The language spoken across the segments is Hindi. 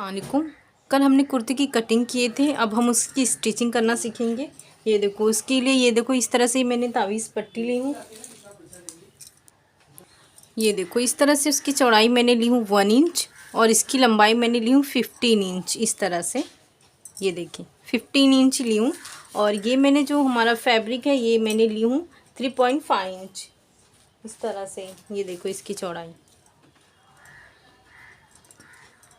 अस्सलामुअलैकुम। कल हमने कुर्ते की कटिंग किए थे, अब हम उसकी स्टिचिंग करना सीखेंगे। ये देखो, उसके लिए ये देखो इस तरह से मैंने तावीज़ पट्टी ली हूँ। ये देखो इस तरह से उसकी चौड़ाई मैंने ली हूँ 1 इंच और इसकी लंबाई मैंने ली हूँ 15 इंच। इस तरह से ये देखिए 15 इंच ली हूँ। और ये मैंने जो हमारा फैब्रिक है ये मैंने ली हूँ 3.5 इंच। इस तरह से ये देखो इसकी चौड़ाई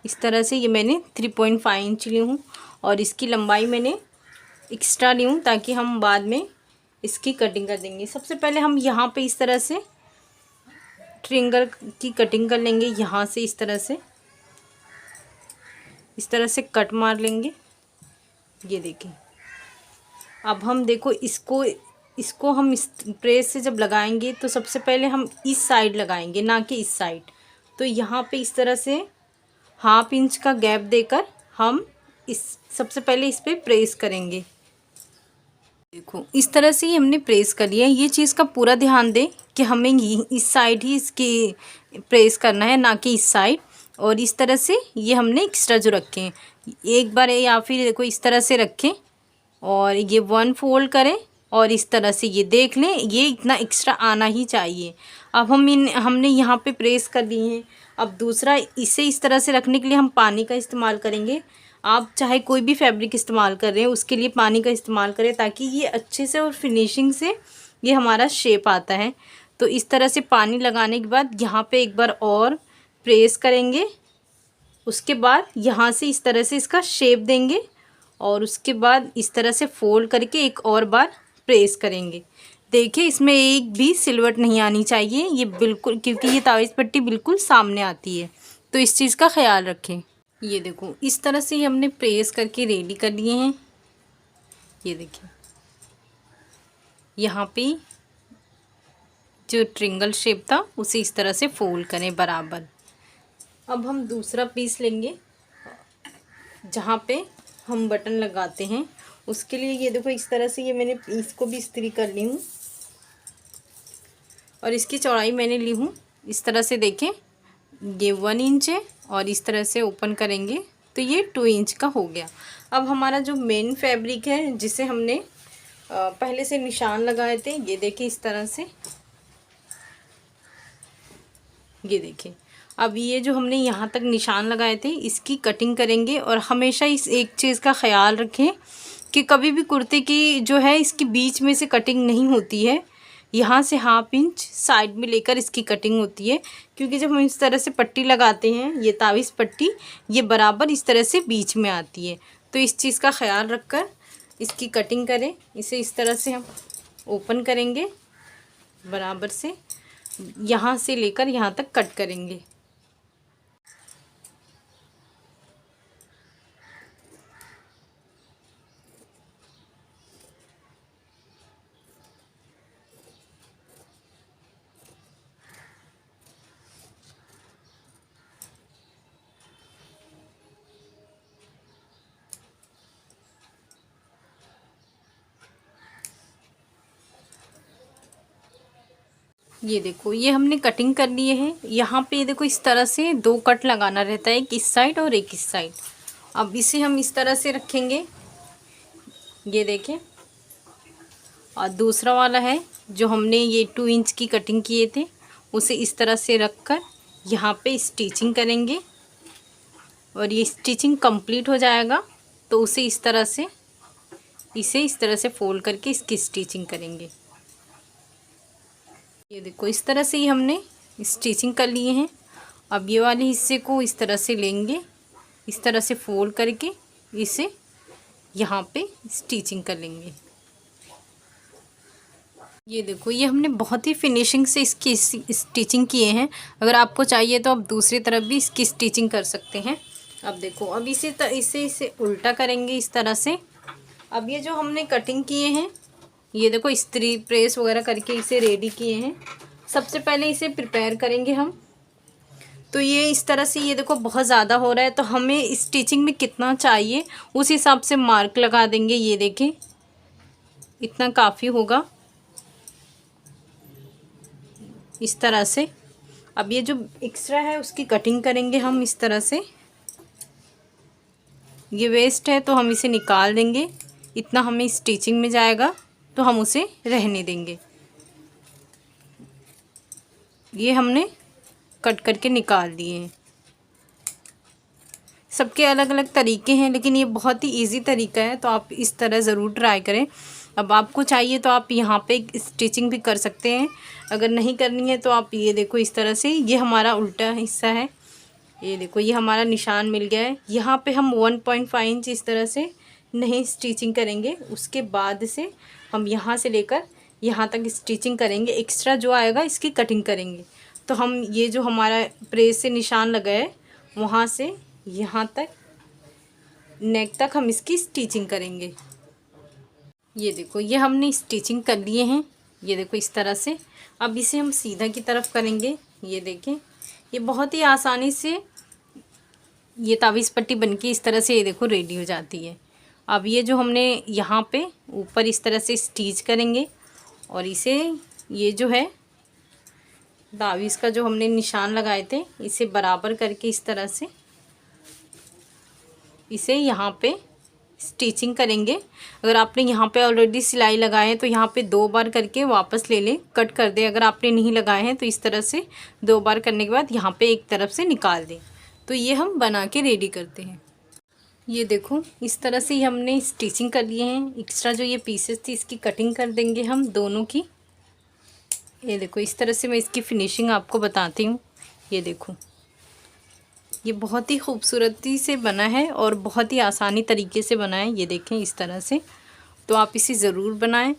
इस तरह से ये मैंने 3.5 इंच ली हूँ। और इसकी लंबाई मैंने एक्स्ट्रा ली हूँ ताकि हम बाद में इसकी कटिंग कर देंगे। सबसे पहले हम यहाँ पे इस तरह से ट्रायंगल की कटिंग कर लेंगे। यहाँ से इस तरह से कट मार लेंगे। ये देखिए, अब हम देखो इसको हम इस प्रेस से जब लगाएंगे तो सबसे पहले हम इस साइड लगाएंगे, ना कि इस साइड। तो यहाँ पे इस तरह से 1/2 इंच का गैप देकर हम सबसे पहले इस पे प्रेस करेंगे। देखो इस तरह से ही हमने प्रेस कर लिया है। ये चीज़ का पूरा ध्यान दें कि हमें इस साइड ही इसकी प्रेस करना है, ना कि इस साइड। और इस तरह से ये हमने एक्स्ट्रा जो रखे हैं एक बार या फिर देखो इस तरह से रखें और ये 1 फोल्ड करें और इस तरह से ये देख लें, ये इतना एक्स्ट्रा आना ही चाहिए। अब हमने यहाँ पे प्रेस कर लिए हैं। अब दूसरा, इसे इस तरह से रखने के लिए हम पानी का इस्तेमाल करेंगे। आप चाहे कोई भी फैब्रिक इस्तेमाल कर रहे हैं उसके लिए पानी का इस्तेमाल करें ताकि ये अच्छे से और फिनिशिंग से ये हमारा शेप आता है। तो इस तरह से पानी लगाने के बाद यहाँ पे एक बार और प्रेस करेंगे। उसके बाद यहाँ से इस तरह से इसका शेप देंगे और उसके बाद इस तरह से फोल्ड करके एक और बार प्रेस करेंगे। देखिए इसमें एक भी सिलवट नहीं आनी चाहिए, ये बिल्कुल, क्योंकि ये तावीज़ पट्टी बिल्कुल सामने आती है, तो इस चीज़ का ख्याल रखें। ये देखो इस तरह से ही हमने प्रेस करके रेडी कर लिए हैं। ये देखिए यहाँ पे जो ट्रायंगल शेप था उसे इस तरह से फोल्ड करें बराबर। अब हम दूसरा पीस लेंगे जहाँ पे हम बटन लगाते हैं। उसके लिए ये देखो इस तरह से ये मैंने इसको भी इस्त्री कर ली हूँ और इसकी चौड़ाई मैंने ली हूँ इस तरह से। देखें ये 1 इंच है और इस तरह से ओपन करेंगे तो ये 2 इंच का हो गया। अब हमारा जो मेन फैब्रिक है जिसे हमने पहले से निशान लगाए थे, ये देखिए इस तरह से, ये देखिए अब ये जो हमने यहाँ तक निशान लगाए थे इसकी कटिंग करेंगे। और हमेशा इस एक चीज़ का ख्याल रखें कि कभी भी कुर्ते की जो है इसकी बीच में से कटिंग नहीं होती है, यहाँ से 1/2 इंच साइड में लेकर इसकी कटिंग होती है। क्योंकि जब हम इस तरह से पट्टी लगाते हैं, ये तावीज़ पट्टी ये बराबर इस तरह से बीच में आती है, तो इस चीज़ का ख्याल रखकर इसकी कटिंग करें। इसे इस तरह से हम ओपन करेंगे बराबर से, यहाँ से लेकर यहाँ तक कट करेंगे। ये देखो ये हमने कटिंग कर लिए हैं। यहाँ पे ये देखो इस तरह से 2 कट लगाना रहता है, एक इस साइड और एक इस साइड। अब इसे हम इस तरह से रखेंगे, ये देखें। और दूसरा वाला है जो हमने ये 2 इंच की कटिंग किए थे उसे इस तरह से रखकर यहाँ पे स्टिचिंग करेंगे। और ये स्टिचिंग कंप्लीट हो जाएगा तो उसे इस तरह से फोल्ड करके इसकी स्टिचिंग करेंगे। ये देखो इस तरह से ही हमने स्टिचिंग कर लिए हैं। अब ये वाले हिस्से को इस तरह से लेंगे, इस तरह से फोल्ड करके इसे यहाँ पे स्टिचिंग कर लेंगे। ये देखो ये हमने बहुत ही फिनिशिंग से इसकी स्टिचिंग किए हैं। अगर आपको चाहिए तो आप दूसरी तरफ भी इसकी स्टिचिंग कर सकते हैं। अब देखो अब इसे उल्टा करेंगे इस तरह से। अब ये जो हमने कटिंग किए हैं, ये देखो इस्त्री प्रेस वगैरह करके इसे रेडी किए हैं। सबसे पहले इसे प्रिपेयर करेंगे हम। तो ये इस तरह से, ये देखो बहुत ज़्यादा हो रहा है तो हमें स्टिचिंग में कितना चाहिए उस हिसाब से मार्क लगा देंगे। ये देखें इतना काफ़ी होगा इस तरह से। अब ये जो एक्स्ट्रा है उसकी कटिंग करेंगे हम इस तरह से। ये वेस्ट है तो हम इसे निकाल देंगे, इतना हमें स्टिचिंग में जाएगा तो हम उसे रहने देंगे। ये हमने कट करके निकाल दिए हैं। सबके अलग अलग तरीके हैं, लेकिन ये बहुत ही इजी तरीका है, तो आप इस तरह ज़रूर ट्राई करें। अब आपको चाहिए तो आप यहाँ पे स्टिचिंग भी कर सकते हैं, अगर नहीं करनी है तो आप ये देखो इस तरह से, ये हमारा उल्टा हिस्सा है, ये देखो ये हमारा निशान मिल गया है। यहाँ पे हम 1.5 इंच इस तरह से नहीं स्टिचिंग करेंगे, उसके बाद से हम यहाँ से लेकर यहाँ तक स्टिचिंग करेंगे, एक्स्ट्रा जो आएगा इसकी कटिंग करेंगे। तो हम ये जो हमारा प्रेस से निशान लगा है वहाँ से यहाँ तक नेक तक हम इसकी स्टिचिंग करेंगे। ये देखो ये हमने स्टिचिंग कर लिए हैं, ये देखो इस तरह से। अब इसे हम सीधा की तरफ करेंगे। ये देखें, ये बहुत ही आसानी से ये तावीज़ पट्टी बनके इस तरह से ये देखो रेडी हो जाती है। अब ये जो हमने यहाँ पे ऊपर इस तरह से स्टिच करेंगे और इसे ये जो है तावीज़ का जो हमने निशान लगाए थे इसे बराबर करके इस तरह से इसे यहाँ पे स्टिचिंग करेंगे। अगर आपने यहाँ पे ऑलरेडी सिलाई लगाए हैं तो यहाँ पे 2 बार करके वापस ले लें, कट कर दें। अगर आपने नहीं लगाए हैं तो इस तरह से 2 बार करने के बाद यहाँ पे एक तरफ से निकाल दें। तो ये हम बना के रेडी करते हैं। ये देखो इस तरह से हमने स्टिचिंग कर लिए हैं। एक्स्ट्रा जो ये पीसेस थी इसकी कटिंग कर देंगे हम दोनों की। ये देखो इस तरह से मैं इसकी फिनिशिंग आपको बताती हूँ। ये देखो ये बहुत ही खूबसूरती से बना है और बहुत ही आसानी तरीके से बना है। ये देखें इस तरह से, तो आप इसे ज़रूर बनाएं।